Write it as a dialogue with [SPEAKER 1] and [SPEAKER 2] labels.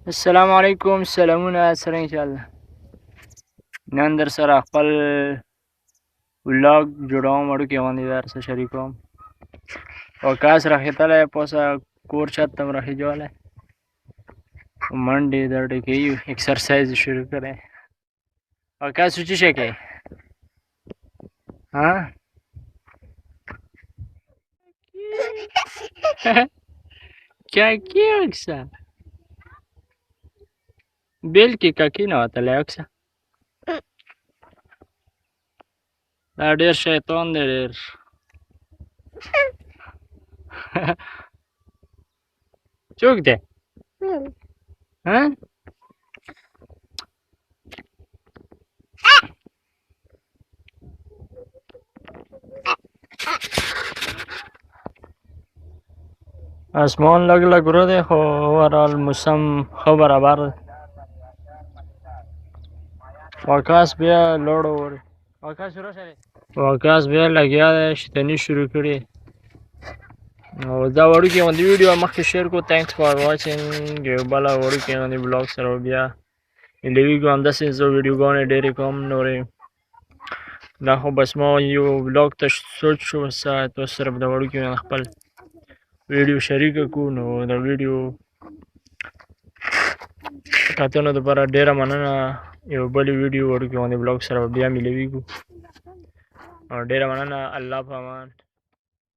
[SPEAKER 1] السلام علیکم، سلامونه سره انشاءالله. نن در سره خپل ولاګ جوړوم، وړوکی غوندې در سره شریکوم. وکاس راخېتلی پاسه کور چت ته م راخېجولی، منډې درډې کوي، اکسرسایز یې شروع کړی. وکاس څه شی کوي؟ ها क्या किया अक्सा बेल की काकी نه وتلی اکسه دا ډېر شیطان دی ډېر. څوک دی؟ ها اسمان لږ لږ وره دی خو اوورال موسم ښه برابر دی. وکاس بیا لوړ وړي. وکاس بیا لګیا دی شیطاني شروع کړې. او دا وړوکی غوندې ویډیو مخکې شیر کړو. تھینکس فار واچینګ. یو بله وړوکی غوندې بلاګ سره بیا ملویږو. همداسې زه ویډیوګانې ډېرې کوم نورې. دا خو بس ما یو بلاګ ته سوچ شو تاسو سره به د وړوکي خپل ویډیو شریکه کړو. نو د ویډیو کتنو دپاره ډېره مننه. یو بلې ویډیو وړوکي غوندې بلاګ سره بیا ملویږو. ډېره مننه. الله په امان.